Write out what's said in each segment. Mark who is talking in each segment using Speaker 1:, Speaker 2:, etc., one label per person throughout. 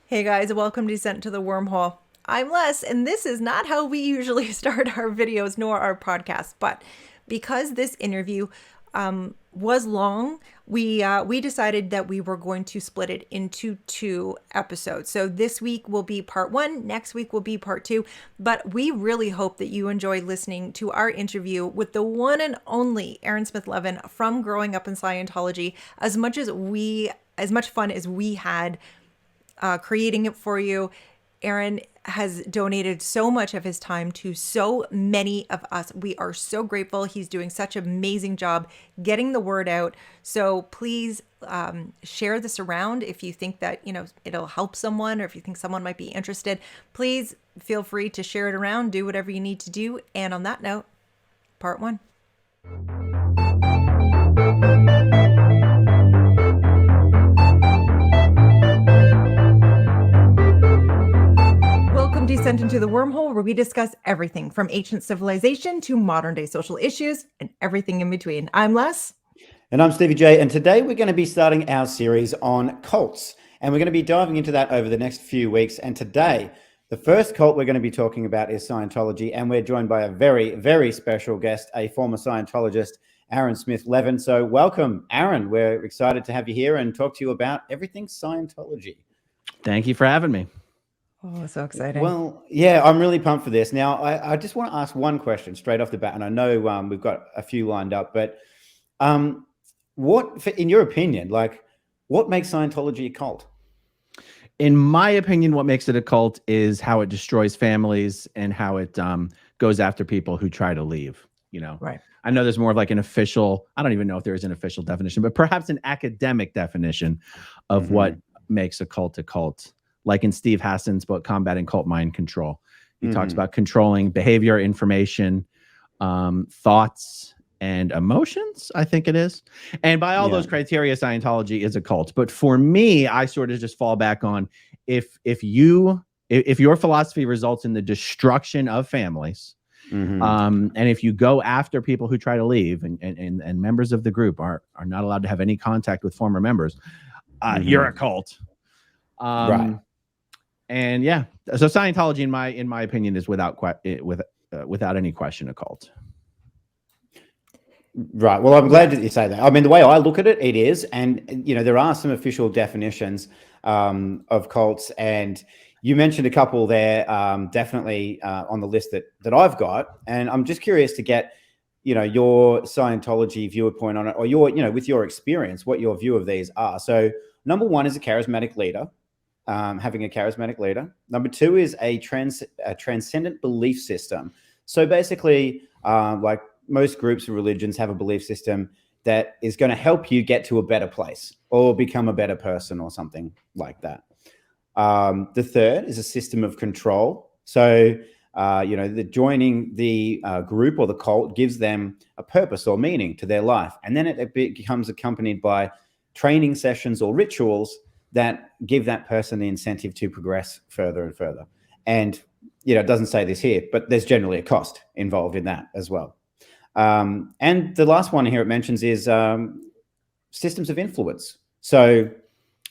Speaker 1: Hey guys, welcome to Dissent Into The Wormhole. I'm Les, and this is not how we usually start our videos nor our podcast. But because this interview was long, we decided that we were going to split it into two episodes. So this week will be part one, next week will be part two. But we really hope that you enjoy listening to our interview with the one and only Aaron Smith-Levin from Growing Up in Scientology. As much fun as we had creating it for you. Aaron has donated so much of his time to so many of us. We are so grateful. He's doing such an amazing job getting the word out. So please share this around if you think that, it'll help someone, or if you think someone might be interested. Please feel free to share it around, do whatever you need to do. And on that note, part one. Descent into the Wormhole, where we discuss everything from ancient civilization to modern day social issues and everything in between. I'm Les.
Speaker 2: And I'm Stevie J. And today we're going to be starting our series on cults. And we're going to be diving into that over the next few weeks. And today, the first cult we're going to be talking about is Scientology. And we're joined by a very, very special guest, a former Scientologist, Aaron Smith-Levin. So welcome, Aaron. We're excited to have you here and talk to you about everything Scientology.
Speaker 3: Thank you for having me.
Speaker 1: Oh, so exciting.
Speaker 2: Well, yeah, I'm really pumped for this. Now, I just want to ask one question straight off the bat, and I know we've got a few lined up, but in your opinion, what makes Scientology a cult?
Speaker 3: In my opinion, what makes it a cult is how it destroys families and how it goes after people who try to leave,
Speaker 1: Right.
Speaker 3: I know there's more of like an official, I don't even know if there is an official definition, but perhaps an academic definition of what makes a cult. Like in Steve Hassan's book, Combating Cult Mind Control. He talks about controlling behavior, information, thoughts, and emotions, I think it is. And by all those criteria, Scientology is a cult. But for me, I sort of just fall back on if your philosophy results in the destruction of families, and if you go after people who try to leave and members of the group are not allowed to have any contact with former members, you're a cult.
Speaker 2: Right.
Speaker 3: And yeah, so Scientology, in my opinion, is without any question a cult.
Speaker 2: Right. Well, I'm glad that you say that. I mean, the way I look at it, it is, and there are some official definitions of cults, and you mentioned a couple there, definitely on the list that I've got, and I'm just curious to get your Scientology viewpoint on it, or with your experience, what your view of these are. So, number one is a charismatic leader. Having a charismatic leader. Number two is a transcendent belief system. So basically, like most groups of religions have a belief system that is going to help you get to a better place or become a better person or something like that. The third is a system of control. So, joining the group or the cult gives them a purpose or meaning to their life. And then it becomes accompanied by training sessions or rituals that give that person the incentive to progress further and further. And, it doesn't say this here, but there's generally a cost involved in that as well. And the last one here it mentions is systems of influence. So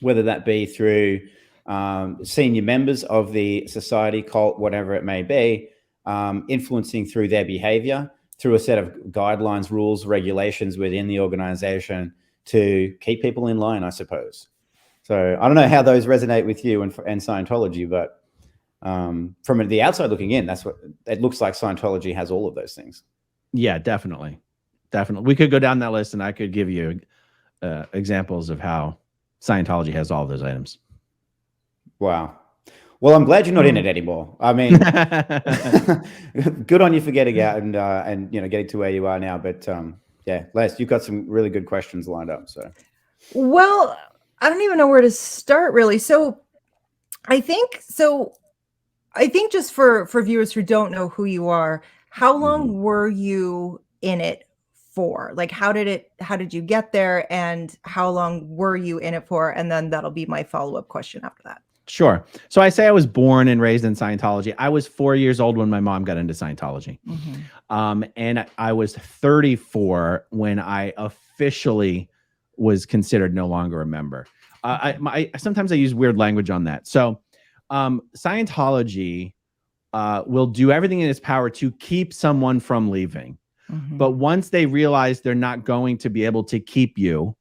Speaker 2: whether that be through senior members of the society, cult, whatever it may be, influencing through their behavior, through a set of guidelines, rules, regulations within the organization to keep people in line, I suppose. So I don't know how those resonate with you and Scientology, but from the outside looking in, that's what it looks like. Scientology has all of those things.
Speaker 3: Yeah, definitely. We could go down that list and I could give you examples of how Scientology has all of those items.
Speaker 2: Wow. Well, I'm glad you're not in it anymore. I mean, good on you for getting out and getting to where you are now. But yeah, Les, you've got some really good questions lined up. So,
Speaker 1: well, I don't even know where to start, really. So I think just for viewers who don't know who you are, how long were you in it for? Like, how did you get there, and how long were you in it for? And then that'll be my follow-up question after that.
Speaker 3: Sure. So I say I was born and raised in Scientology. I was 4 years old when my mom got into Scientology. And I was 34 when I officially was considered no longer a member. Sometimes I use weird language on that. So Scientology will do everything in its power to keep someone from leaving. But once they realize they're not going to be able to keep you,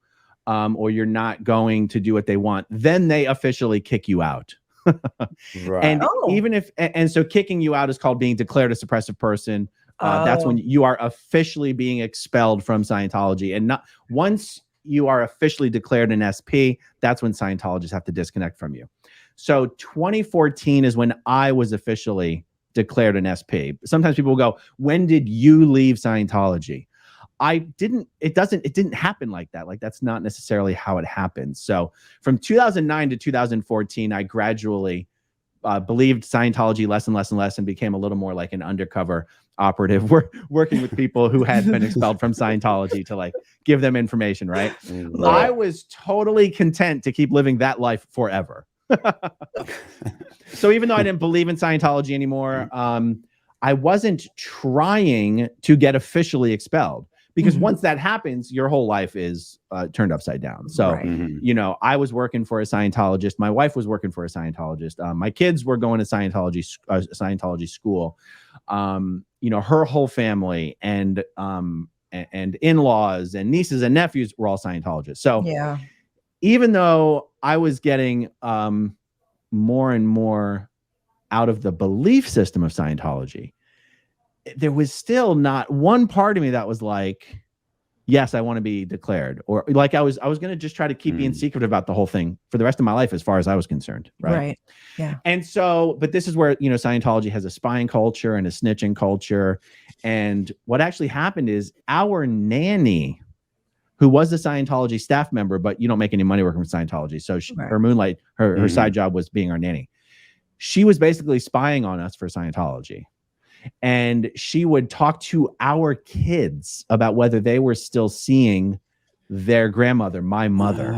Speaker 3: or you're not going to do what they want, then they officially kick you out.
Speaker 2: Right.
Speaker 3: And even if, and so kicking you out is called being declared a suppressive person. That's when you are officially being expelled from Scientology. And not once you are officially declared an SP, that's when Scientologists have to disconnect from you. So 2014 is when I was officially declared an SP. Sometimes people will go, when did you leave Scientology? It didn't happen like that. Like, that's not necessarily how it happened. So from 2009 to 2014, I gradually believed Scientology less and less and less, and became a little more like an undercover operative, working with people who had been expelled from Scientology to like give them information, right? I was totally content to keep living that life forever. So even though I didn't believe in Scientology anymore, I wasn't trying to get officially expelled, because once that happens, your whole life is turned upside down. So, you know, I was working for a Scientologist. My wife was working for a Scientologist. My kids were going to Scientology school. You know, her whole family and in-laws and nieces and nephews were all Scientologists. So
Speaker 1: yeah,
Speaker 3: even though I was getting more and more out of the belief system of Scientology, there was still not one part of me that was like, yes, I want to be declared, or like I was going to just try to keep being secretive about the whole thing for the rest of my life, as far as I was concerned. Right.
Speaker 1: Yeah.
Speaker 3: And so, but this is where, you know, Scientology has a spying culture and a snitching culture. And what actually happened is our nanny, who was a Scientology staff member, but you don't make any money working for Scientology. So her moonlight, her side job was being our nanny. She was basically spying on us for Scientology. And she would talk to our kids about whether they were still seeing their grandmother, my mother,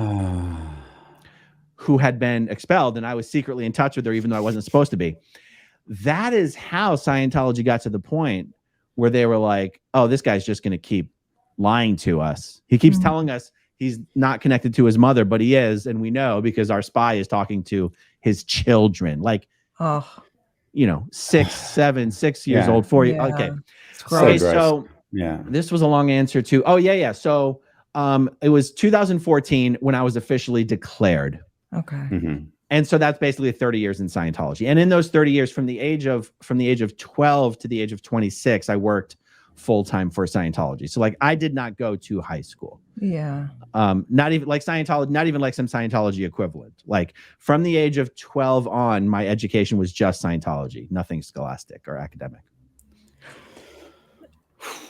Speaker 3: who had been expelled. And I was secretly in touch with her, even though I wasn't supposed to be. That is how Scientology got to the point where they were like, oh, this guy's just going to keep lying to us. He keeps telling us he's not connected to his mother, but he is. And we know because our spy is talking to his children. Like, you know, 6 years old, 4 years. Okay. So this was a long answer to, So it was 2014 when I was officially declared.
Speaker 1: Okay.
Speaker 3: And so that's basically 30 years in Scientology. And in those 30 years, from the age of 12 to the age of 26, I worked full-time for Scientology. So like, I did not go to high school.
Speaker 1: Yeah.
Speaker 3: Not even like Scientology, not even like some Scientology equivalent. Like from the age of 12 on, my education was just Scientology, nothing scholastic or academic.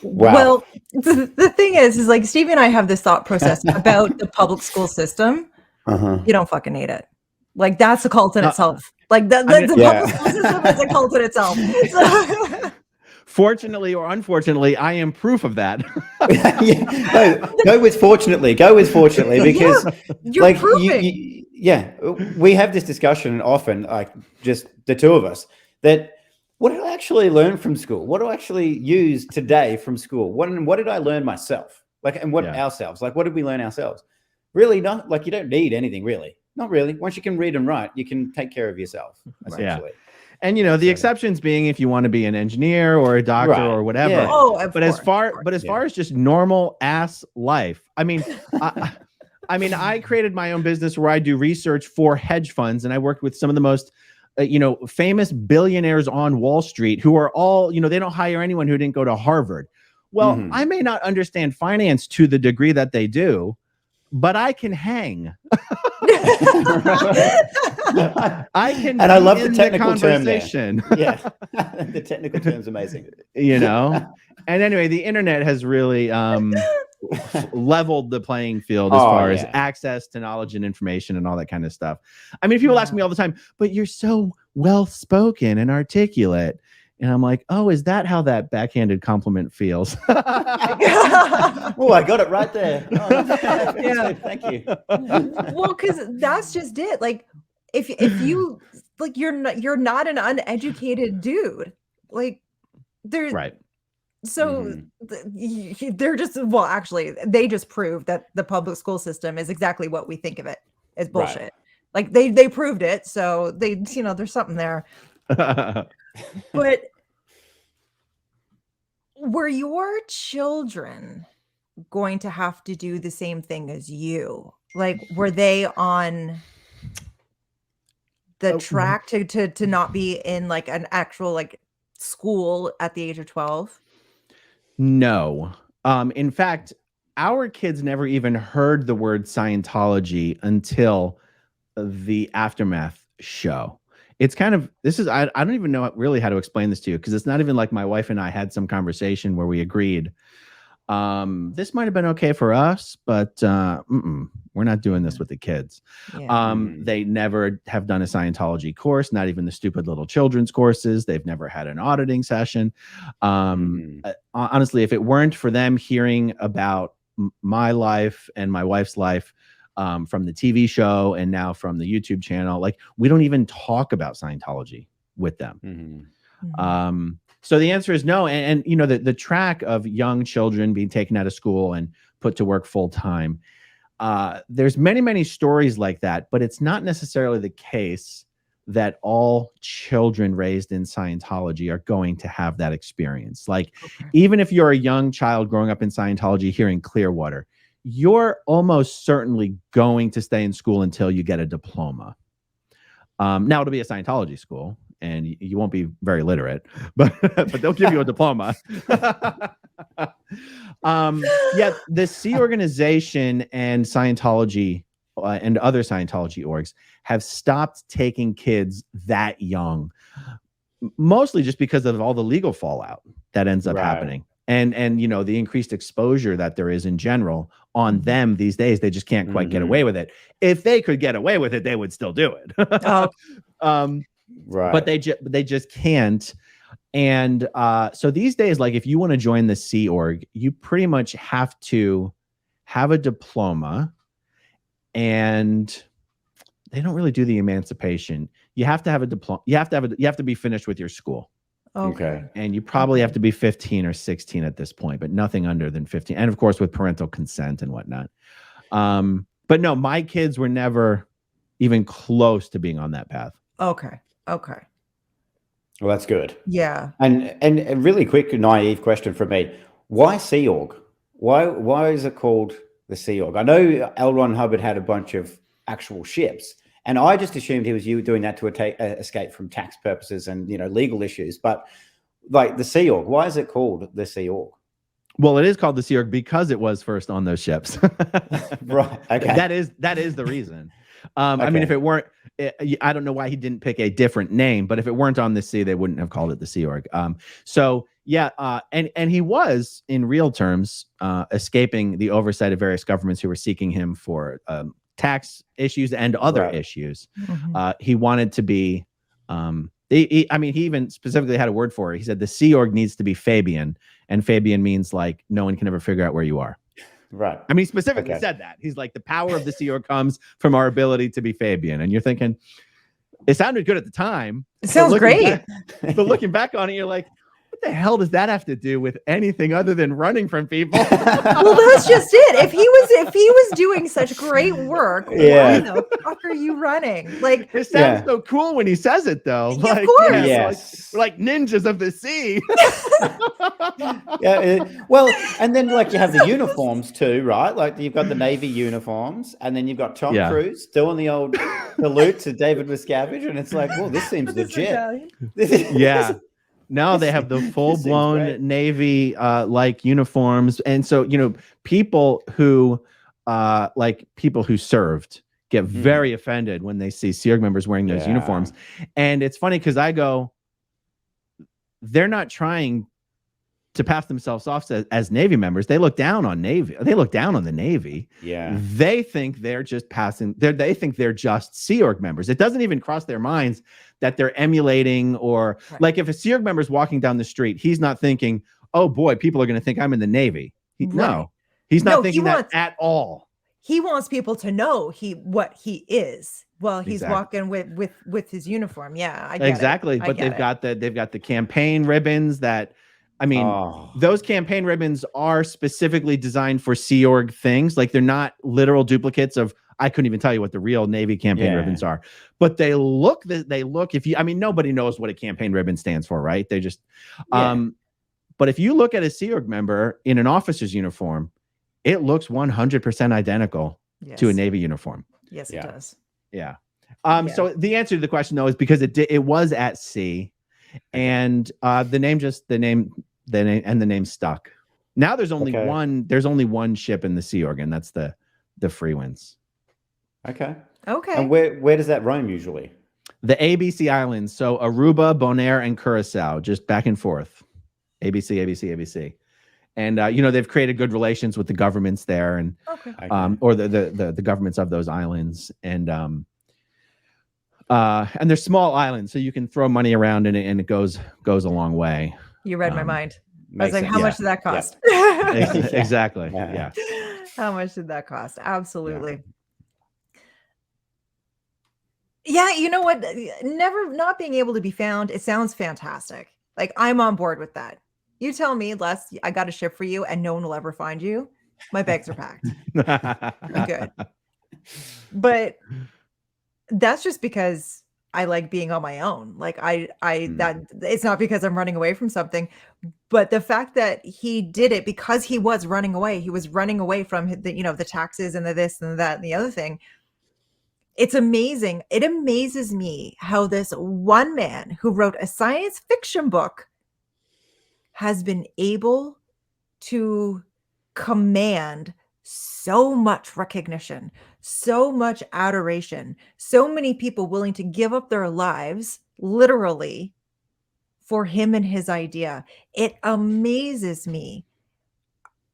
Speaker 2: Wow.
Speaker 1: Well, the thing is like Stevie and I have this thought process about the public school system. You don't fucking need it. Like that's a cult in itself. Like the public school system is a cult in itself. So,
Speaker 3: fortunately or unfortunately, I am proof of that.
Speaker 2: Go with fortunately because
Speaker 1: you're
Speaker 2: like
Speaker 1: proving.
Speaker 2: we have this discussion often, like just the two of us, that what did I actually learn from school? What do I actually use today from school? What did I learn myself? Like, and ourselves, like, what did we learn ourselves? Really not like, you don't need anything really. Not really. Once you can read and write, you can take care of yourself, essentially.
Speaker 3: And you know, the exceptions being if you want to be an engineer or a doctor or whatever.
Speaker 2: Yeah.
Speaker 3: But as far as just normal ass life, I mean, I created my own business where I do research for hedge funds, and I worked with some of the most famous billionaires on Wall Street who are all, they don't hire anyone who didn't go to Harvard. Well, I may not understand finance to the degree that they do, but I can hang. I can,
Speaker 2: and I love the technical term there.
Speaker 3: Yeah,
Speaker 2: the technical term's amazing.
Speaker 3: And anyway, the internet has really leveled the playing field as far as access to knowledge and information and all that kind of stuff. I mean, people ask me all the time, but you're so well spoken and articulate. And I'm like, oh, is that how that backhanded compliment feels?
Speaker 2: Oh, I got it right there. Oh, thank you.
Speaker 1: Well, because that's just it. Like, if you like, you're not an uneducated dude. Like, there's
Speaker 3: right.
Speaker 1: So they're just actually they just proved that the public school system is exactly what we think of it as bullshit. Right. Like they proved it, so they, you know, there's something there. But were your children going to have to do the same thing as you? Like, were they on the track to not be in like an actual like school at the age of 12?
Speaker 3: No. In fact, our kids never even heard the word Scientology until the Aftermath show. It's kind of, I don't even know really how to explain this to you, because it's not even like my wife and I had some conversation where we agreed, this might have been okay for us, but we're not doing this with the kids.
Speaker 1: Yeah.
Speaker 3: They never have done a Scientology course, not even the stupid little children's courses. They've never had an auditing session. Honestly, if it weren't for them hearing about my life and my wife's life from the TV show and now from the YouTube channel, like, we don't even talk about Scientology with them. So the answer is no. And you know, the track of young children being taken out of school and put to work full time, there's many stories like that, but it's not necessarily the case that all children raised in Scientology are going to have that experience. Like, even if you're a young child growing up in Scientology here in Clearwater, you're almost certainly going to stay in school until you get a diploma. Now it'll be a Scientology school, and you won't be very literate, but they'll give you a diploma. Yeah, the Sea organization and Scientology and other Scientology orgs have stopped taking kids that young, mostly just because of all the legal fallout that ends up happening. And you know, the increased exposure that there is in general on them these days. They just can't quite get away with it. If they could get away with it, they would still do it. But they just can't. And so these days, like, if you want to join the Sea Org, you pretty much have to have a diploma, and they don't really do the emancipation. You have to have a diploma. You have to be finished with your school.
Speaker 1: Okay.
Speaker 3: And you probably have to be 15 or 16 at this point, but nothing under than 15. And of course, with parental consent and whatnot. But no, my kids were never even close to being on that path.
Speaker 1: Okay.
Speaker 2: Well, that's good.
Speaker 1: Yeah.
Speaker 2: And a really quick, naive question from me. Why Sea Org? Why is it called the Sea Org? I know L. Ron Hubbard had a bunch of actual ships, and I just assumed he was doing that to escape from tax purposes and, you know, legal issues. But like the Sea Org, why is it called the Sea Org?
Speaker 3: Well, it is called the Sea Org because it was first on those ships.
Speaker 2: Right. Okay.
Speaker 3: That is the reason. I mean, if it weren't, I don't know why he didn't pick a different name, but if it weren't on the sea, they wouldn't have called it the Sea Org. So yeah, and he was, in real terms, escaping the oversight of various governments who were seeking him for tax issues and other issues. He wanted to be, he even specifically had a word for it. He said the Sea Org needs to be Fabian, and Fabian means like no one can ever figure out where you are.
Speaker 2: Right.
Speaker 3: I mean, he specifically said that. He's like, the power of the Sea Org comes from our ability to be Fabian. And you're thinking, it sounded good at the time.
Speaker 1: It sounds great.
Speaker 3: But looking back on it, you're like, what the hell does that have to do with anything other than running from people?
Speaker 1: Well, that's just it. If he was doing such great work, why the fuck are you running? Like,
Speaker 3: it sounds so cool when he says it, though. Like,
Speaker 1: of course.
Speaker 2: Yes.
Speaker 3: We're like ninjas of the sea.
Speaker 2: Well, and then like you have the uniforms too, right? Like you've got the Navy uniforms, and then you've got Tom Cruise doing the old salute to David Miscavige, and it's like, well, this seems legit. Now they have the full-blown Navy like uniforms, and so, you know, people who served get very offended when they see Sea Org members wearing those uniforms. And it's funny because I go, they're not trying to pass themselves off as Navy members. They look down on Navy. They look down on the Navy. Yeah. They think they're just passing. They think they're just Sea Org members. It doesn't even cross their minds that they're emulating, or like if a Sea Org member is walking down the street, he's not thinking, oh boy, people are going to think I'm in the Navy. No, he's not thinking that at all.
Speaker 1: He wants people to know what he is. Well, he's walking with his uniform. Yeah, I get
Speaker 3: exactly.
Speaker 1: It.
Speaker 3: But they've got the campaign ribbons that, I mean, those campaign ribbons are specifically designed for Sea Org things. Like they're not literal duplicates of I couldn't even tell you what the real Navy campaign ribbons are, but they look, if you, I mean, nobody knows what a campaign ribbon stands for, right? They just, but if you look at a Sea Org member in an officer's uniform, it looks 100% identical to a Navy uniform.
Speaker 1: Yes, it does.
Speaker 3: Yeah. So the answer to the question though is because it was at sea, and the name stuck. Now there's only one ship in the Sea Org, and that's the Free Winds.
Speaker 2: Okay.
Speaker 1: And
Speaker 2: where does that roam usually?
Speaker 3: The ABC Islands. So Aruba, Bonaire, and Curacao, just back and forth. ABC. And they've created good relations with the governments there, and or the governments of those islands, and they're small islands, so you can throw money around and it goes a long way.
Speaker 1: You read my mind. I was like, how much did that cost?
Speaker 3: Exactly. Yeah.
Speaker 1: How much did that cost? Absolutely. Yeah, you know what? Never not being able to be found. It sounds fantastic. Like, I'm on board with that. You tell me, Les, I got a ship for you and no one will ever find you. My bags are packed. I'm good. But that's just because I like being on my own. Like that it's not because I'm running away from something, but the fact that he did it because he was running away. He was running away from the taxes and the this and that and the other thing. It's amazing. It amazes me how this one man who wrote a science fiction book has been able to command so much recognition, so much adoration, so many people willing to give up their lives, literally, for him and his idea. It amazes me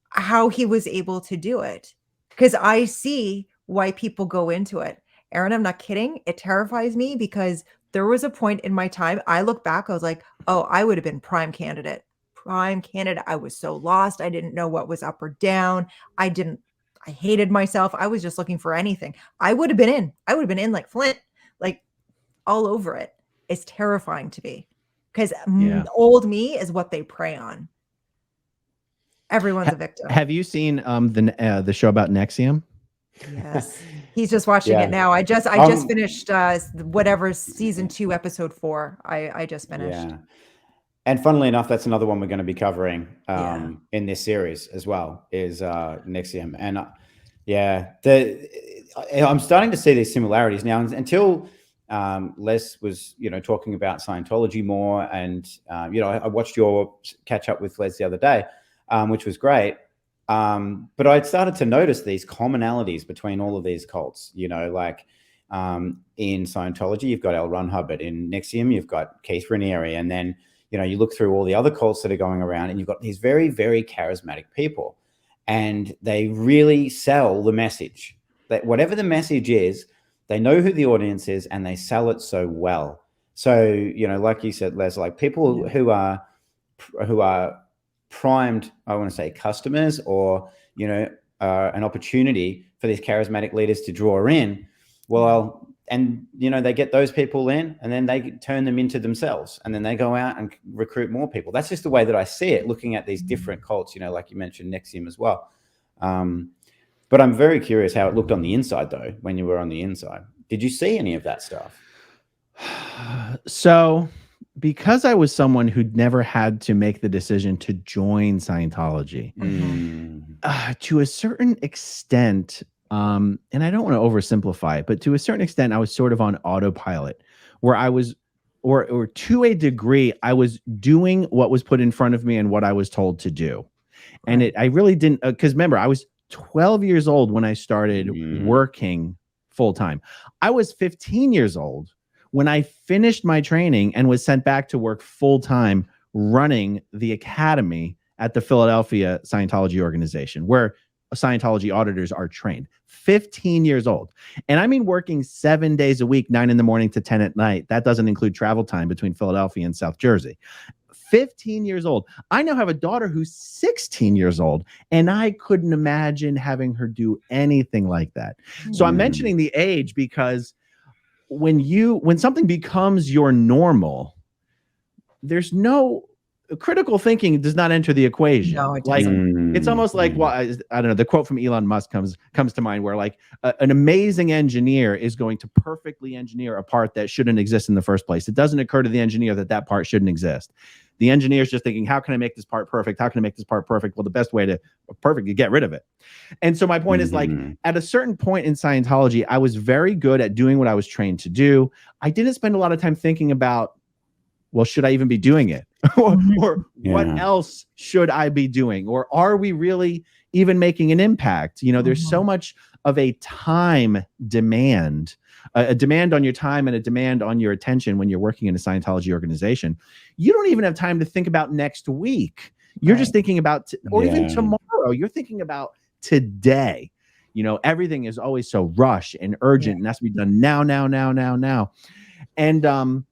Speaker 1: how he was able to do it, because I see why people go into it. Aaron, I'm not kidding. It terrifies me because there was a point in my time, I look back, I was like, oh, I would have been prime candidate. I was so lost. I didn't know what was up or down. I hated myself. I was just looking for anything. I would have been in like Flint, like all over it. It's terrifying to me because old me is what they prey on. Everyone's a victim.
Speaker 3: Have you seen the show about Nexium?
Speaker 1: Yes. He's just watching it now. I just finished whatever season 2, episode 4. I just finished.
Speaker 2: Yeah. And funnily enough, that's another one we're going to be covering in this series as well, is Nexium. And I'm starting to see these similarities now. Until Les was, talking about Scientology more, and I watched your catch up with Les the other day, which was great. But I'd started to notice these commonalities between all of these cults. Like in Scientology, you've got Ron Hubbard. In Nexium, you've got Keith Raniere, and then you look through all the other cults that are going around, and you've got these very, very charismatic people, and they really sell the message. That whatever the message is, they know who the audience is, and they sell it so well. So, like you said, Les, like people who are primed, I want to say customers, or, an opportunity for these charismatic leaders to draw in. Well, and, they get those people in, and then they turn them into themselves, and then they go out and recruit more people. That's just the way that I see it, looking at these different cults, like you mentioned Nexium as well. But I'm very curious how it looked on the inside, though, when you were on the inside. Did you see any of that stuff?
Speaker 3: So because I was someone who'd never had to make the decision to join Scientology, to a certain extent, and I don't want to oversimplify it, but to a certain extent, I was sort of on autopilot, where I was, or to a degree, I was doing what was put in front of me and what I was told to do. And I really didn't, because remember, I was 12 years old when I started working full time. I was 15 years old when I finished my training and was sent back to work full time running the academy at the Philadelphia Scientology organization, where Scientology auditors are trained. 15 years old. And I mean working 7 days a week, 9 in the morning to 10 at night. That doesn't include travel time between Philadelphia and South Jersey. 15 years old. I now have a daughter who's 16 years old, and I couldn't imagine having her do anything like that. So I'm mentioning the age because when something becomes your normal, there's no critical thinking does not enter the equation.
Speaker 1: No, it
Speaker 3: like
Speaker 1: doesn't.
Speaker 3: it's almost like, well, I don't know, the quote from Elon Musk comes to mind, where like an amazing engineer is going to perfectly engineer a part that shouldn't exist in the first place. It doesn't occur to the engineer that part shouldn't exist. The engineer is just thinking, how can I make this part perfect? How can I make this part perfect? Well, the best way to perfect is get rid of it. And so my point is, like, at a certain point in Scientology, I was very good at doing what I was trained to do. I didn't spend a lot of time thinking about, well, should I even be doing it? or what else should I be doing? Or are we really even making an impact? You know, there's so much of a time demand, a demand on your time and a demand on your attention when you're working in a Scientology organization. You don't even have time to think about next week. You're just thinking about, even tomorrow, you're thinking about today. You know, everything is always so rushed and urgent and has to be done now. And,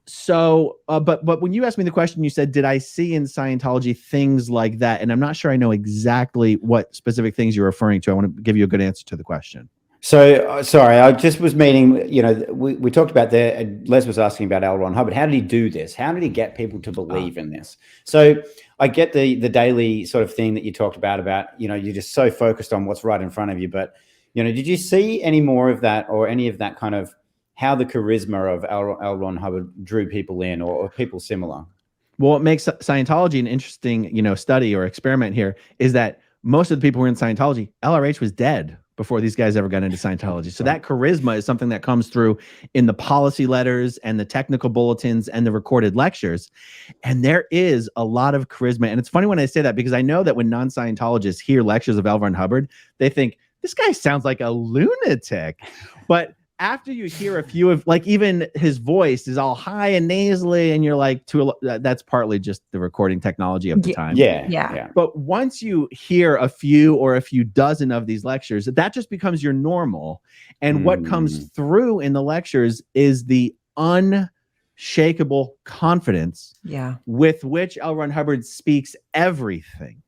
Speaker 3: so, but when you asked me the question, you said, did I see in Scientology things like that? And I'm not sure I know exactly what specific things you're referring to. I want to give you a good answer to the question.
Speaker 2: So, sorry, I just was meaning, you know, we talked about there, Les was asking about Ron Hubbard. How did he do this? How did he get people to believe in this? So I get the daily sort of thing that you talked about, you know, you're just so focused on what's right in front of you. But, you know, did you see any more of that, or any of that kind of how the charisma of Ron Hubbard drew people in, or people similar?
Speaker 3: Well, what makes Scientology an interesting, you know, study or experiment here is that most of the people who are in Scientology, LRH was dead before these guys ever got into Scientology. So that charisma is something that comes through in the policy letters and the technical bulletins and the recorded lectures. And there is a lot of charisma. And it's funny when I say that, because I know that when non-Scientologists hear lectures of L. Ron Hubbard, they think, this guy sounds like a lunatic. But after you hear a few of, like, even his voice is all high and nasally, and you're like, that's partly just the recording technology of the time.
Speaker 2: Yeah.
Speaker 3: But once you hear a few or a few dozen of these lectures, that just becomes your normal. And what comes through in the lectures is the unshakable confidence with which L. Ron Hubbard speaks everything.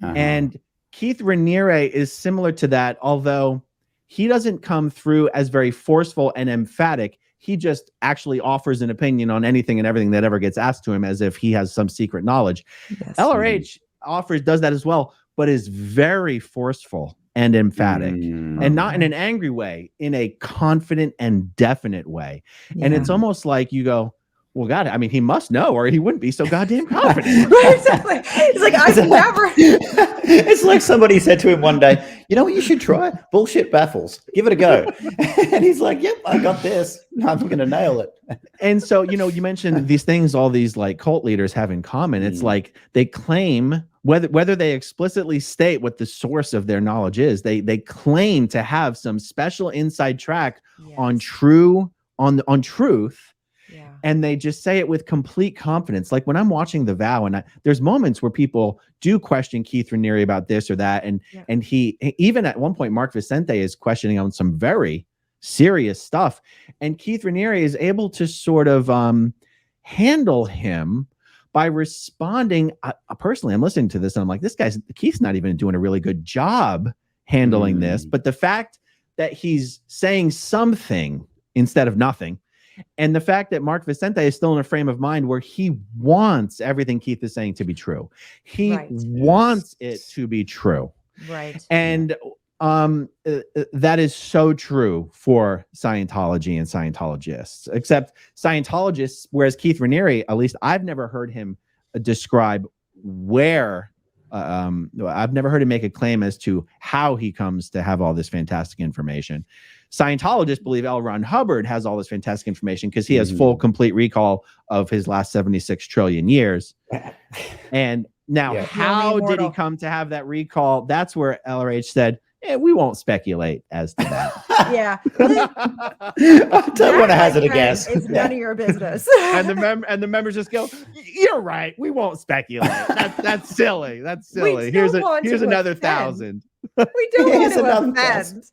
Speaker 3: And Keith Raniere is similar to that, although he doesn't come through as very forceful and emphatic. He just actually offers an opinion on anything and everything that ever gets asked to him, as if he has some secret knowledge. LRH does that as well, but is very forceful and emphatic, and not in an angry way, in a confident and definite way. And it's almost like you go, well, God, I mean, he must know, or he wouldn't be so goddamn confident.
Speaker 1: Right, exactly. It's like, I've never.
Speaker 2: It's like somebody said to him one day, you know what you should try? Bullshit baffles. Give it a go. And he's like, yep, I got this. I'm going to nail it.
Speaker 3: And so, you know, you mentioned these things all these like cult leaders have in common. It's like they claim, whether they explicitly state what the source of their knowledge is, they claim to have some special inside track on truth. And they just say it with complete confidence. Like when I'm watching The Vow, and there's moments where people do question Keith Raniere about this or that. And he, even at one point, Mark Vicente is questioning on some very serious stuff. And Keith Raniere is able to sort of handle him by responding. Personally, I'm listening to this and I'm like, Keith's not even doing a really good job handling this. But the fact that he's saying something instead of nothing, and the fact that Mark Vicente is still in a frame of mind where he wants everything Keith is saying to be true. He wants it to be true.
Speaker 1: Right.
Speaker 3: And that is so true for Scientology and Scientologists, except Scientologists, whereas Keith Raniere, at least I've never heard him describe where, I've never heard him make a claim as to how he comes to have all this fantastic information. Scientologists believe L. Ron Hubbard has all this fantastic information because he has full, complete recall of his last 76 trillion years. And now, how did he come to have that recall? That's where LRH said, we won't speculate as to that.
Speaker 2: I don't want to hazard a guess.
Speaker 1: It's none of your business.
Speaker 3: And the members just go, you're right. We won't spepeculate. That's silly. That's silly. Here's another 1,000.
Speaker 1: We don't want to offend.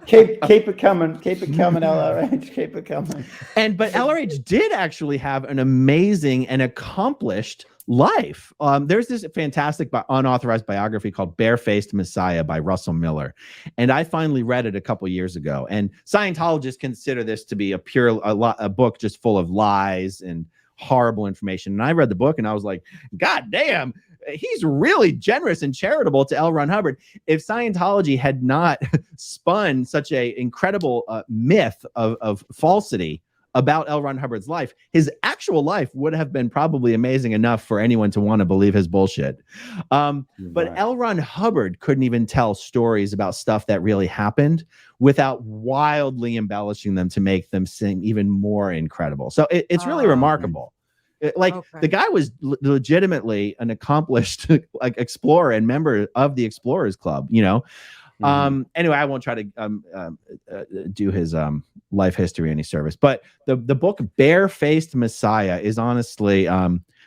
Speaker 2: Keep it coming. Keep it coming, LRH. Keep it coming.
Speaker 3: But LRH did actually have an amazing and accomplished life. There's this fantastic unauthorized biography called Barefaced Messiah by Russell Miller. And I finally read it a couple years ago. And Scientologists consider this to be a book just full of lies and horrible information. And I read the book and I was like, God damn, he's really generous and charitable to L. Ron Hubbard. If Scientology had not spun such a incredible myth of falsity about L. Ron Hubbard's life, his actual life would have been probably amazing enough for anyone to want to believe his bullshit. But L. Ron Hubbard couldn't even tell stories about stuff that really happened without wildly embellishing them to make them seem even more incredible. So it's really remarkable. The guy was legitimately an accomplished like explorer and member of the Explorers Club, you know. Anyway, I won't try to do his life history any service, but the book Barefaced Messiah is honestly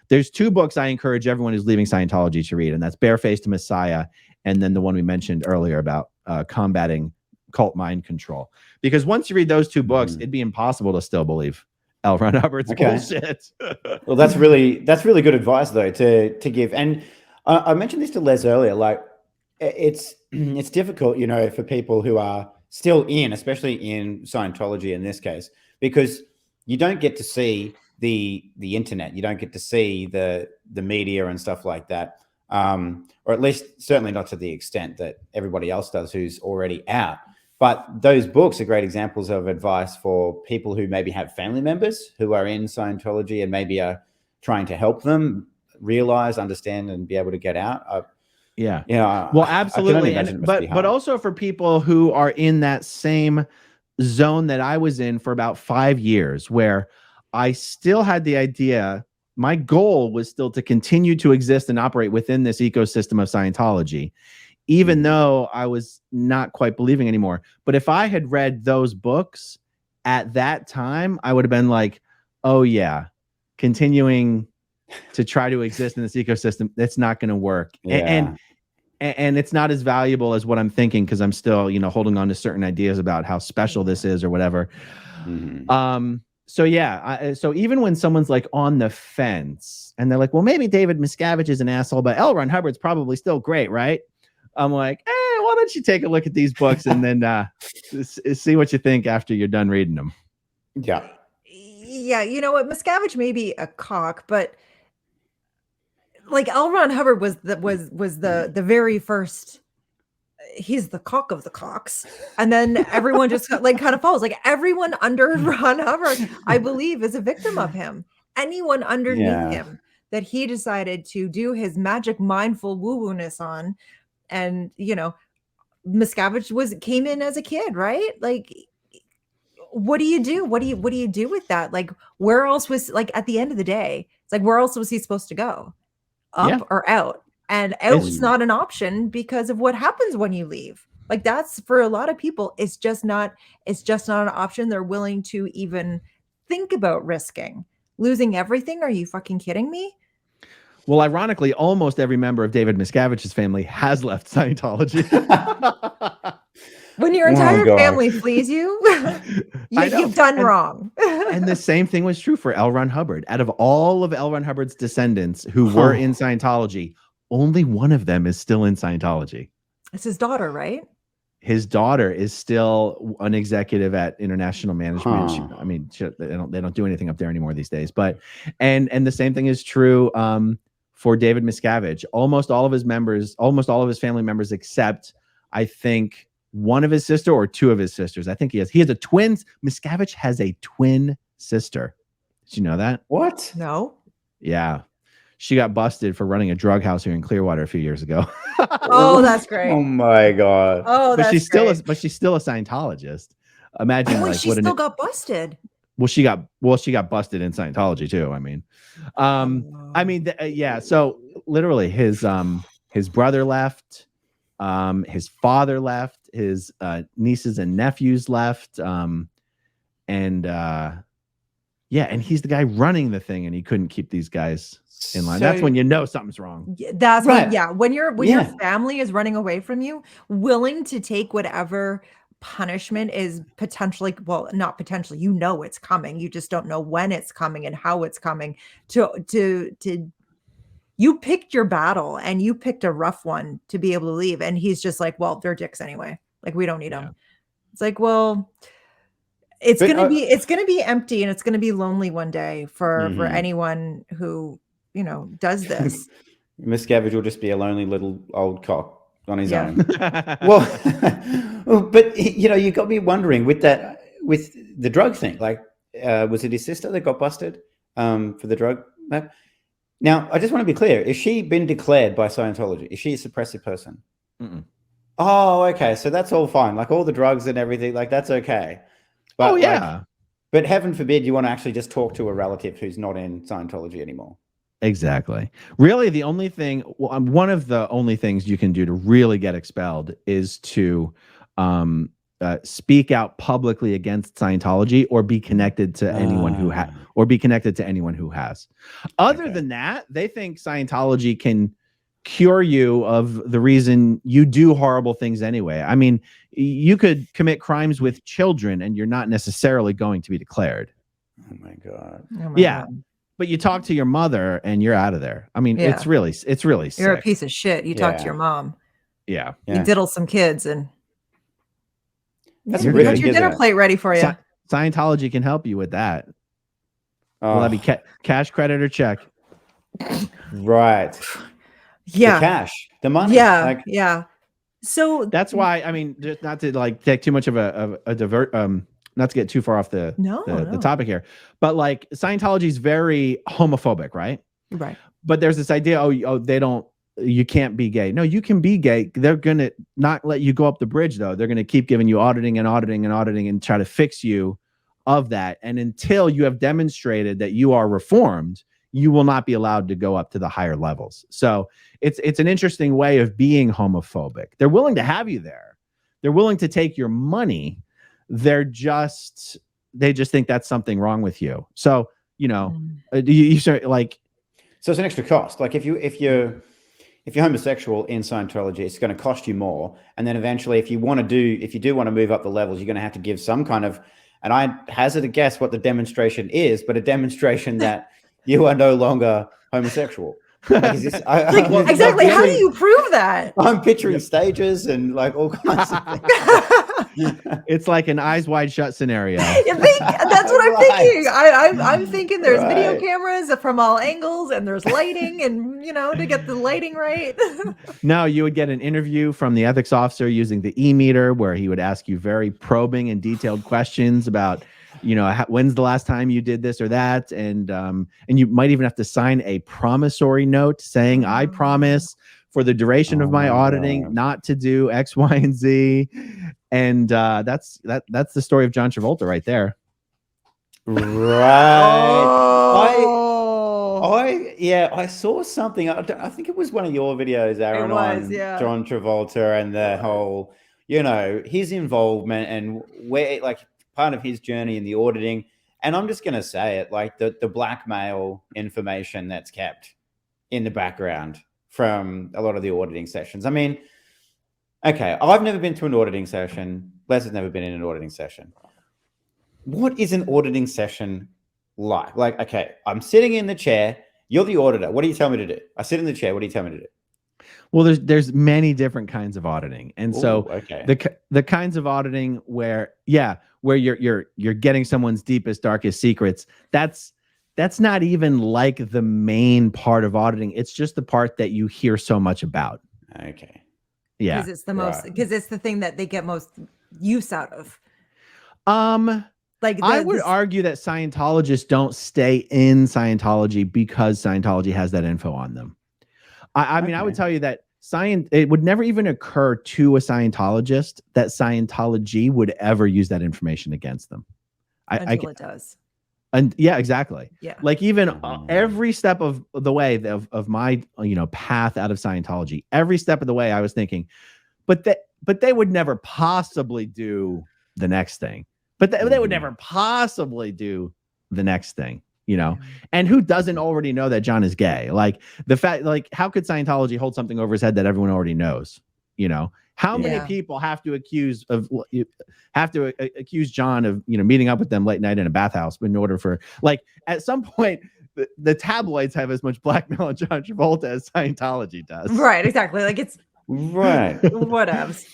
Speaker 3: there's two books I encourage everyone who's leaving Scientology to read, and that's Barefaced Messiah and then the one we mentioned earlier about combating cult mind control. Because once you read those two books, it'd be impossible to still believe L. Ron Hubbard's bullshit.
Speaker 2: Well, that's really good advice though to give. And I mentioned this to Les earlier, like it's difficult, you know, for people who are still especially in Scientology in this case, because you don't get to see the internet, you don't get to see the media and stuff like that, or at least certainly not to the extent that everybody else does who's already out. But those books are great examples of advice for people who maybe have family members who are in Scientology and maybe are trying to help them realize, understand, and be able to get out.
Speaker 3: Well, absolutely. But also for people who are in that same zone that I was in for about 5 years, where I still had the idea, my goal was still to continue to exist and operate within this ecosystem of Scientology, even though I was not quite believing anymore. But if I had read those books at that time, I would have been like, oh yeah, continuing to try to exist in this ecosystem, that's not going to work. And it's not as valuable as what I'm thinking, because I'm still, you know, holding on to certain ideas about how special this is or whatever. So yeah, so even when someone's like on the fence and they're like, well, maybe David Miscavige is an asshole, but L. Ron Hubbard's probably still great, right? I'm like, why don't you take a look at these books and then see what you think after you're done reading them.
Speaker 1: Yeah, you know what, Miscavige may be a cock, but like L. Ron Hubbard was the very first. He's the cock of the cocks, and then everyone just like kind of follows. Like everyone under Ron Hubbard, I believe, is a victim of him. Anyone underneath him that he decided to do his magic mindful woo-woo-ness on, and you know, Miscavige came in as a kid, right? Like, what do you do? What do you do with that? Like, where else was, like, at the end of the day, it's like, where else was he supposed to go? Up or out? And out's not an option because of what happens when you leave. Like, that's, for a lot of people, it's just not an option they're willing to even think about risking. Losing everything? Are you fucking kidding me?
Speaker 3: Well, ironically, almost every member of David Miscavige's family has left Scientology.
Speaker 1: When your entire family flees you, you've done wrong.
Speaker 3: And the same thing was true for L. Ron Hubbard. Out of all of L. Ron Hubbard's descendants who were in Scientology, only one of them is still in Scientology. It's
Speaker 1: his daughter, right?
Speaker 3: His daughter is still an executive at International Management. I mean, they don't do anything up there anymore these days. But and the same thing is true for David Miscavige. Almost all of his family members, except I think one of his sister or two of his sisters. I think he has a twin. Miscavige has a twin sister. Did you know that?
Speaker 2: What?
Speaker 1: No.
Speaker 3: Yeah. She got busted for running a drug house here in Clearwater a few years ago.
Speaker 1: Oh, that's great.
Speaker 2: Oh my God.
Speaker 1: Oh,
Speaker 3: but she's still a Scientologist. Imagine
Speaker 1: she still got busted.
Speaker 3: Well, she got busted in Scientology too. I mean, yeah. So literally, his brother left, his father left, his nieces and nephews left, and he's the guy running the thing, and he couldn't keep these guys in line. That's when you know something's wrong.
Speaker 1: That's right. When your family is running away from you, willing to take whatever punishment is potentially, well, not potentially, you know it's coming. You just don't know when it's coming and how it's coming. You picked your battle, and you picked a rough one to be able to leave. And he's just like, well, they're dicks anyway. Like, we don't need them. It's like, well, It's
Speaker 2: But,
Speaker 1: gonna be empty, and it's gonna be lonely one day for
Speaker 2: Mhm.
Speaker 1: anyone who, does this.
Speaker 2: Miscavige will just be a lonely little old cock on his
Speaker 1: Yeah.
Speaker 2: own. Well, but you got me wondering with the drug thing. Like, was it his sister that got busted for the drug? Now, I just want to be clear: is she been declared by Scientology? Is she a suppressive person?
Speaker 3: Mm-mm.
Speaker 2: Oh, okay. So that's all fine. Like all the drugs and everything, like that's okay. But
Speaker 3: Oh yeah.
Speaker 2: But heaven forbid you want to actually just talk to a relative who's not in Scientology anymore.
Speaker 3: Exactly. Really, the only thing, one of the only things you can do to really get expelled is to speak out publicly against Scientology or be connected to anyone who has. Other than that, they think Scientology can cure you of the reason you do horrible things anyway. I mean, you could commit crimes with children and you're not necessarily going to be declared.
Speaker 2: Oh my God.
Speaker 1: God.
Speaker 3: But you talk to your mother and you're out of there. I mean, it's really sick.
Speaker 1: You're a piece of shit. You talk to your mom.
Speaker 3: Yeah.
Speaker 1: You diddle some kids and
Speaker 2: that's
Speaker 1: you got your dinner plate ready for you.
Speaker 3: Scientology can help you with that.
Speaker 2: Oh.
Speaker 3: Will that be cash, credit, or check?
Speaker 2: Right.
Speaker 1: Yeah.
Speaker 2: The cash, the money.
Speaker 1: Yeah. Yeah. So
Speaker 3: that's why, I mean, just not to like take too much of a divert, not to get too far off the topic here, but like Scientology is very homophobic, right?
Speaker 1: Right.
Speaker 3: But there's this idea, you can't be gay. No, you can be gay. They're going to not let you go up the bridge though. They're going to keep giving you auditing and try to fix you of that. And until you have demonstrated that you are reformed, you will not be allowed to go up to the higher levels. So it's an interesting way of being homophobic. They're willing to have you there. They're willing to take your money. They just think that's something wrong with you. So, you start like,
Speaker 2: so it's an extra cost. Like if you're homosexual in Scientology, it's going to cost you more. And then eventually if you do want to move up the levels, you're going to have to give some kind of, and I hazard a guess what the demonstration is, but a demonstration that you are no longer homosexual. Like,
Speaker 1: exactly. How do you prove that?
Speaker 2: I'm picturing stages and like all kinds of things.
Speaker 3: It's like an eyes wide shut scenario.
Speaker 1: That's what I'm thinking. I'm thinking there's video cameras from all angles and there's lighting and, to get the lighting right.
Speaker 3: No, you would get an interview from the ethics officer using the e-meter where he would ask you very probing and detailed questions about, when's the last time you did this or that. And you might even have to sign a promissory note saying, I promise for the duration of my auditing not to do X, Y, and Z. And that's the story of John Travolta right there.
Speaker 2: Right. I saw something. I think it was one of your videos, Aaron, on John Travolta and the whole, his involvement and where, like, part of his journey in the auditing. And I'm just going to say it, like the blackmail information that's kept in the background from a lot of the auditing sessions. I mean, okay, I've never been to an auditing session. Les has never been in an auditing session. What is an auditing session like? Like, okay, I'm sitting in the chair. You're the auditor. What do you tell me to do? I sit in the chair. What do you tell me to do?
Speaker 3: Well, there's many different kinds of auditing. And the kinds of auditing where you're getting someone's deepest, darkest secrets, that's not even like the main part of auditing. It's just the part that you hear so much about.
Speaker 2: Okay.
Speaker 1: Yeah. Because it's the most, because it's the thing that they get most use out of.
Speaker 3: Like I would argue that Scientologists don't stay in Scientology because Scientology has that info on them. I mean, I would tell you that it would never even occur to a Scientologist that Scientology would ever use that information against them.
Speaker 1: Until it does.
Speaker 3: And yeah, exactly.
Speaker 1: Yeah.
Speaker 3: Like even every step of the way of my, path out of Scientology, every step of the way I was thinking, but they would never possibly do the next thing. But they would never possibly do the next thing, and who doesn't already know that John is gay? Like the fact, like how could Scientology hold something over his head that everyone already knows? How many people have to accuse John of, meeting up with them late night in a bathhouse in order for, like, at some point the tabloids have as much blackmail on John Travolta as Scientology does.
Speaker 1: Right. Exactly. Like it's
Speaker 2: right.
Speaker 1: Whatevs.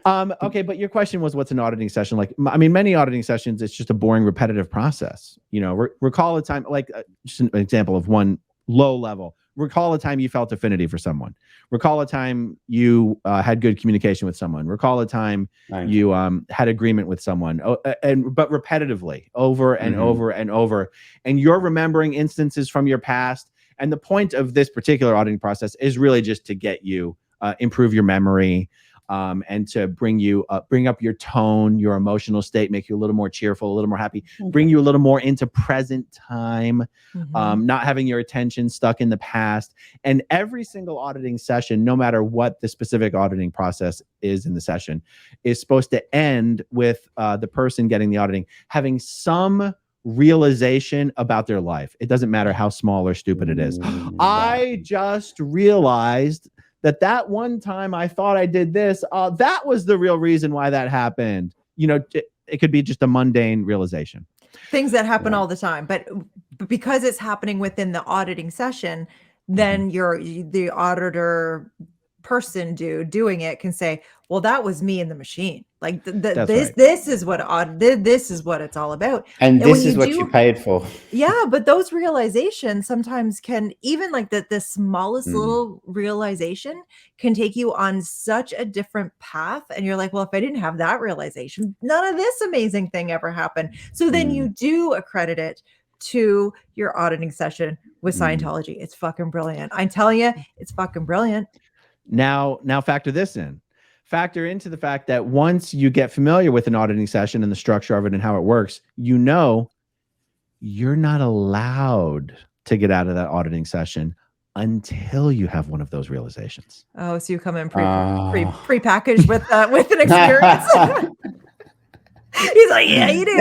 Speaker 3: Okay, but your question was, what's an auditing session like? I mean, many auditing sessions, it's just a boring, repetitive process. You know, recall a time, like just an example of one low level. Recall a time you felt affinity for someone. Recall a time you had good communication with someone. Recall a time you had agreement with someone. But repetitively, over and over and over. And you're remembering instances from your past. And the point of this particular auditing process is really just to get you improve your memory. And to bring up your tone, your emotional state, make you a little more cheerful, a little more happy, bring you a little more into present time, not having your attention stuck in the past. And every single auditing session, no matter what the specific auditing process is in the session, is supposed to end with the person getting the auditing having some realization about their life. It doesn't matter how small or stupid it is. I just realized that one time I thought I did this, that was the real reason why that happened. You know, it could be just a mundane realization.
Speaker 1: Things that happen all the time, but because it's happening within the auditing session, then the auditor person doing it can say, well, that was me in the machine. Like this is what it's all about.
Speaker 2: And this is what you paid for.
Speaker 1: Yeah. But those realizations sometimes can, even like the smallest little realization can take you on such a different path. And you're like, well, if I didn't have that realization, none of this amazing thing ever happened. So then you do accredit it to your auditing session with Scientology. It's fucking brilliant. I'm telling you, it's fucking brilliant.
Speaker 3: Now factor this in. Factor into the fact that once you get familiar with an auditing session and the structure of it and how it works, you know you're not allowed to get out of that auditing session until you have one of those realizations.
Speaker 1: Oh, so you come in pre-packaged with an experience. He's like, yeah, you do.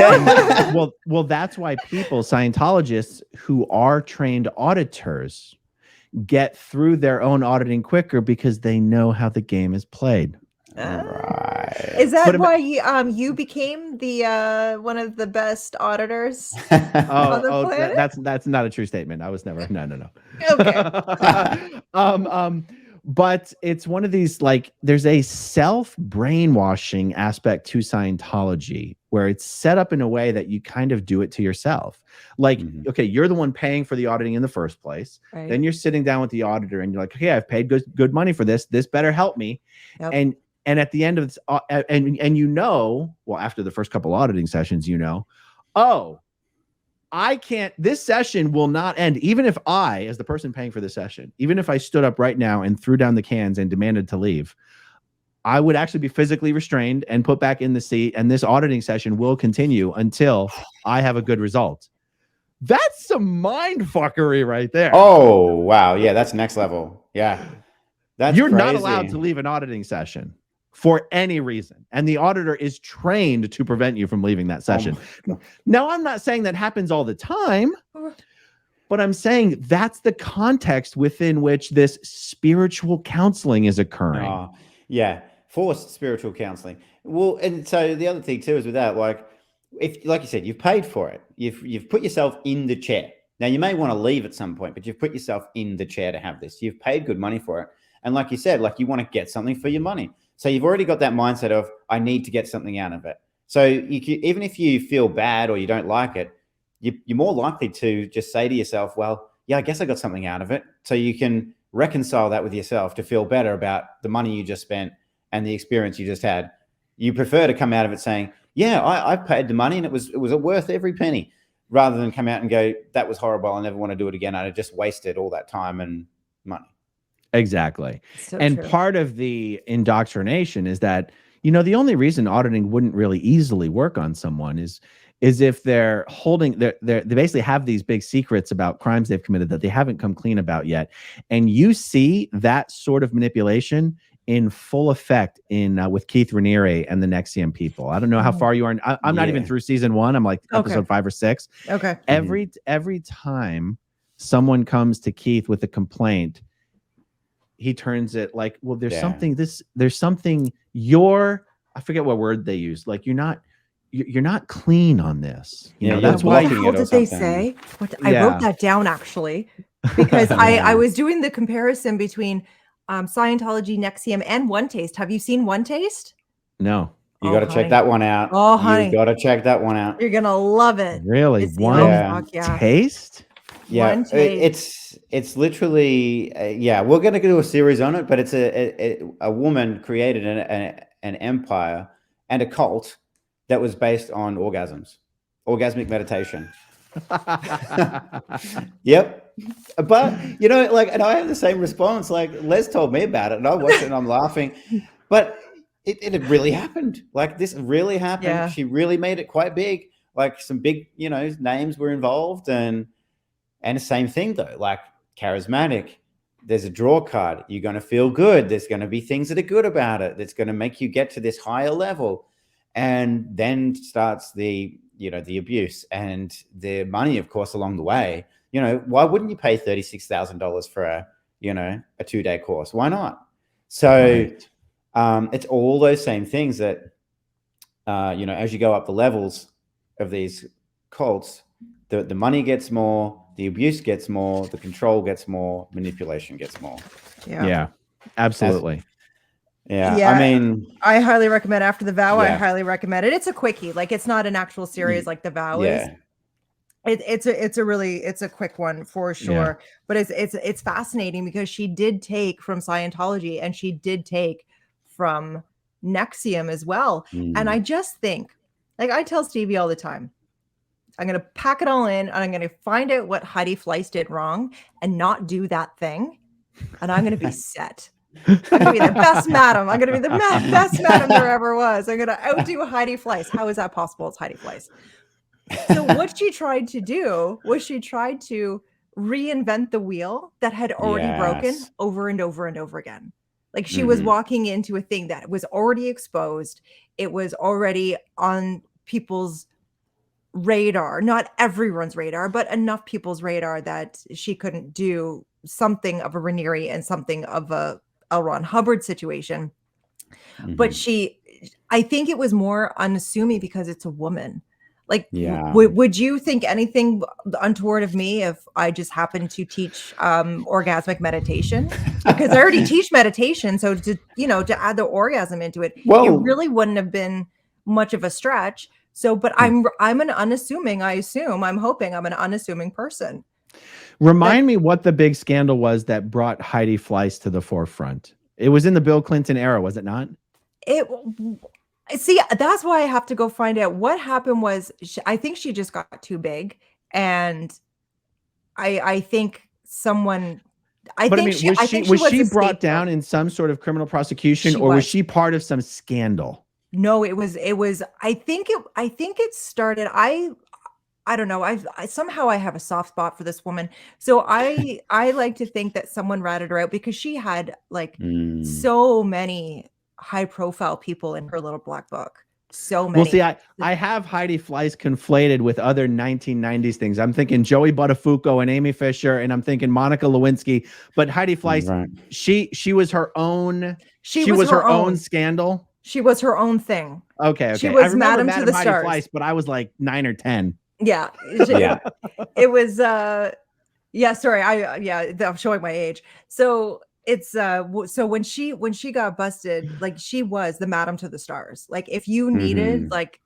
Speaker 3: Well, that's why Scientologists who are trained auditors get through their own auditing quicker because they know how the game is played.
Speaker 2: Right.
Speaker 1: Is that why you became the one of the best auditors on the planet?
Speaker 3: That's not a true statement. I was never. No.
Speaker 1: Okay.
Speaker 3: But it's one of these, like, there's a self-brainwashing aspect to Scientology where it's set up in a way that you kind of do it to yourself. Like, okay, you're the one paying for the auditing in the first place. Right. Then you're sitting down with the auditor and you're like, okay, I've paid good money for this. This better help me. Yep. And at the end of this, and you know, well, after the first couple auditing sessions, you know, this session will not end. Even if I, as the person paying for the session, even if I stood up right now and threw down the cans and demanded to leave, I would actually be physically restrained and put back in the seat. And this auditing session will continue until I have a good result. That's some mind fuckery right there.
Speaker 2: Oh, wow. Yeah, that's next level. Yeah.
Speaker 3: You're not allowed to leave an auditing session for any reason. And the auditor is trained to prevent you from leaving that session. Now, I'm not saying that happens all the time, but I'm saying that's the context within which this spiritual counseling is occurring.
Speaker 2: Yeah, forced spiritual counseling. Well, and so the other thing too is with that, like, if, like you said, you've paid for it. You've put yourself in the chair. Now, you may want to leave at some point, but you've put yourself in the chair to have this. You've paid good money for it. And like you said, like, you want to get something for your money. So you've already got that mindset of, I need to get something out of it. So even if you feel bad or you don't like it, you're more likely to just say to yourself, well, yeah, I guess I got something out of it. So you can reconcile that with yourself to feel better about the money you just spent and the experience you just had. You prefer to come out of it saying, yeah, I paid the money and it was worth every penny, rather than come out and go, that was horrible, I never want to do it again. I just wasted all that time and money.
Speaker 3: Exactly.
Speaker 1: So
Speaker 3: and
Speaker 1: true.
Speaker 3: Part of the indoctrination is that, you know, the only reason auditing wouldn't really easily work on someone is if they're holding, they basically have these big secrets about crimes they've committed that they haven't come clean about yet. And you see that sort of manipulation in full effect with Keith Raniere and the NXIVM people. I don't know how far you are. I'm not even through season 1. I'm like episode 5 or 6.
Speaker 1: Okay.
Speaker 3: Every time someone comes to Keith with a complaint, he turns it like, well, there's something I forget what word they use. Like, you're not clean on this. You know, that's why.
Speaker 1: What did they say? I wrote that down actually, because I was doing the comparison between Scientology, NXIVM, and One Taste. Have you seen One Taste?
Speaker 3: No.
Speaker 2: You got to check that one out.
Speaker 1: Oh, honey.
Speaker 2: You got to check that one out.
Speaker 1: You're gonna love it.
Speaker 3: Really?
Speaker 1: It's
Speaker 3: One taste?
Speaker 2: Yeah,
Speaker 1: One taste.
Speaker 2: it's literally we're going to do a series on it, but it's a woman created an empire and a cult that was based on orgasmic meditation. Yep. But and I have the same response. Like, Les told me about it and I watched it and I'm laughing, but it really happened. Like, this really happened.
Speaker 1: Yeah.
Speaker 2: She really made it quite big. Like, some big names were involved, and the same thing though, like, charismatic. There's a draw card. You're going to feel good. There's going to be things that are good about it. That's going to make you get to this higher level. And then starts the abuse and the money, of course, along the way. Why wouldn't you pay $36,000 for a 2-day course? Why not? So it's all those same things that, as you go up the levels of these cults, the money gets more, the abuse gets more, the control gets more, manipulation gets more.
Speaker 3: Yeah, absolutely.
Speaker 2: I mean,
Speaker 1: I highly recommend After the Vow. I highly recommend it. It's a quickie. Like, it's not an actual series like The Vow is. It's a quick one for sure. But it's fascinating because she did take from Scientology and she did take from Nexium as well. And I just think, like, I tell Stevie all the time, I'm going to pack it all in and I'm going to find out what Heidi Fleiss did wrong and not do that thing. And I'm going to be set. I'm going to be the best madam. I'm going to be the best madam there ever was. I'm going to outdo Heidi Fleiss. How is that possible? It's Heidi Fleiss. So what she tried to do was she tried to reinvent the wheel that had already broken over and over and over again. Like, she was walking into a thing that was already exposed. It was already on people's radar, not everyone's radar, but enough people's radar that she couldn't do something of a Raniere and something of a Ron Hubbard situation. But I think it was more unassuming because it's a woman. Like, would you think anything untoward of me if I just happened to teach orgasmic meditation? Because I already teach meditation, so to add the orgasm into it, it really wouldn't have been much of a stretch. So, but I'm an unassuming. I'm hoping I'm an unassuming person.
Speaker 3: Remind me what the big scandal was that brought Heidi Fleiss to the forefront. It was in the Bill Clinton era, was it not?
Speaker 1: See, that's why I have to go find out what happened. I think she just got too big, and I think someone. Was she brought down in some sort of criminal prosecution, or was she part of some scandal?
Speaker 4: No, it was, I think it started, I don't know. I somehow I have a soft spot for this woman. So I like to think that someone ratted her out because she had like so many high profile people in her little black book. So many.
Speaker 3: Well, see, I have Heidi Fleiss conflated with other 1990s things. I'm thinking Joey Buttafuoco and Amy Fisher, and I'm thinking Monica Lewinsky. But Heidi Fleiss, she was her own. She was her own scandal.
Speaker 4: She was her own thing.
Speaker 3: Okay.
Speaker 4: She was Madam to the
Speaker 3: Heidi
Speaker 4: Stars.
Speaker 3: Fleiss, but I was like 9 or 10.
Speaker 4: Yeah. It was. Yeah. Sorry. I'm showing my age. So it's so when she got busted, like she was the Madam to the Stars. Like if you needed like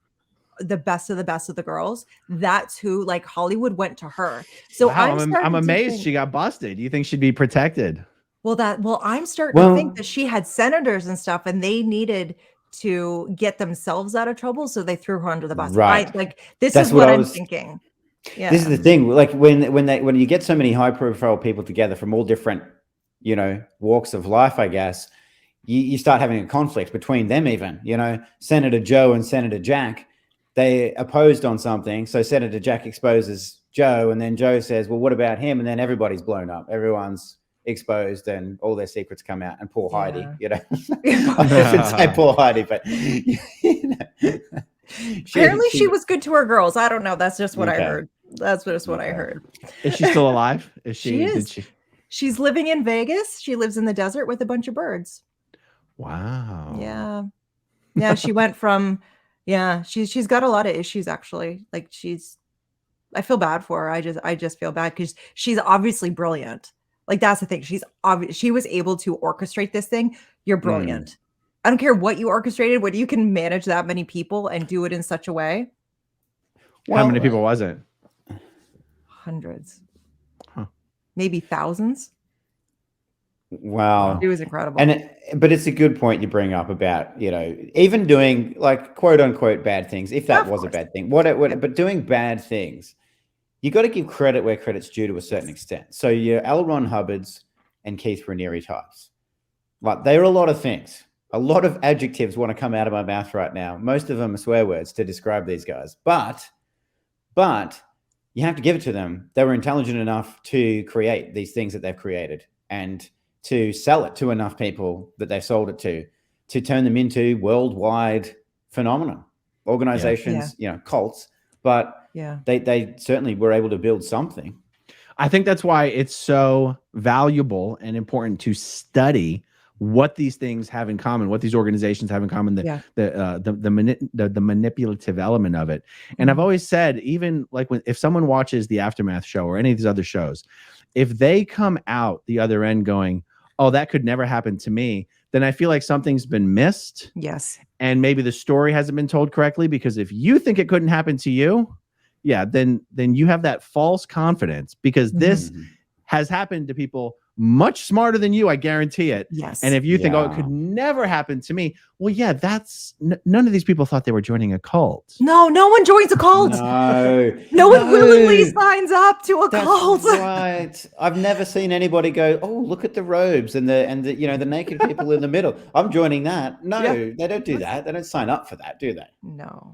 Speaker 4: the best of the girls, that's who like Hollywood went to her. So
Speaker 3: wow, I'm amazed she got busted. You think she'd be protected?
Speaker 4: I'm starting to think that she had senators and stuff, and they needed to get themselves out of trouble, so they threw her under the bus.
Speaker 2: Right.
Speaker 4: This is what I'm thinking. Yeah.
Speaker 2: This is the thing. Like when you get so many high profile people together from all different, walks of life, I guess, you start having a conflict between them even. Senator Joe and Senator Jack, they opposed on something. So Senator Jack exposes Joe, and then Joe says, well, what about him? And then everybody's blown up. Everyone's exposed and all their secrets come out, and poor Heidi, I should say poor Heidi, but
Speaker 4: apparently she was good to her girls. I don't know. That's just what I heard. That's just what I heard.
Speaker 3: Is she still alive?
Speaker 4: She is. She's living in Vegas. She lives in the desert with a bunch of birds.
Speaker 3: Wow.
Speaker 4: Yeah. She went from, she's got a lot of issues actually. Like I feel bad for her. I just feel bad because she's obviously brilliant. Like that's the thing. She was able to orchestrate this thing. You're brilliant.
Speaker 1: I don't care what you orchestrated, whether you can manage that many people and do it in such a way.
Speaker 3: How many people was it?
Speaker 1: Hundreds.
Speaker 3: Huh.
Speaker 1: Maybe thousands.
Speaker 2: Wow.
Speaker 1: It was incredible.
Speaker 2: But it's a good point you bring up about, even doing like quote unquote bad things, if that was a bad thing, but doing bad things, you got to give credit where credit's due to a certain extent. So your L. Ron Hubbards and Keith Raniere types, like they are a lot of things. A lot of adjectives want to come out of my mouth right now. Most of them are swear words to describe these guys, but you have to give it to them. They were intelligent enough to create these things that they've created and to sell it to enough people that they've sold it to turn them into worldwide phenomenon, organizations, cults. But they certainly were able to build something.
Speaker 3: I think that's why it's so valuable and important to study what these things have in common, what these organizations have in common, the manipulative element of it. And I've always said, even like if someone watches the Aftermath show or any of these other shows, if they come out the other end going, oh, that could never happen to me, then I feel like something's been missed.
Speaker 1: Yes.
Speaker 3: And maybe the story hasn't been told correctly, because if you think it couldn't happen to you, then you have that false confidence, because this has happened to people much smarter than you, I guarantee it.
Speaker 1: Yes.
Speaker 3: And if you think, oh, it could never happen to me, well, that's none of these people thought they were joining a cult.
Speaker 1: No one joins a cult. No one willingly signs up to a cult.
Speaker 2: Right. I've never seen anybody go, oh, look at the robes and the the naked people in the middle. I'm joining that. No, they don't do that. They don't sign up for that, do they?
Speaker 1: No.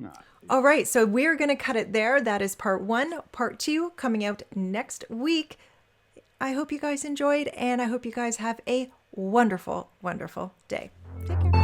Speaker 1: All right. So we're going to cut it there. That is part 1. Part 2 coming out next week. I hope you guys enjoyed, and I hope you guys have a wonderful, wonderful day. Take care.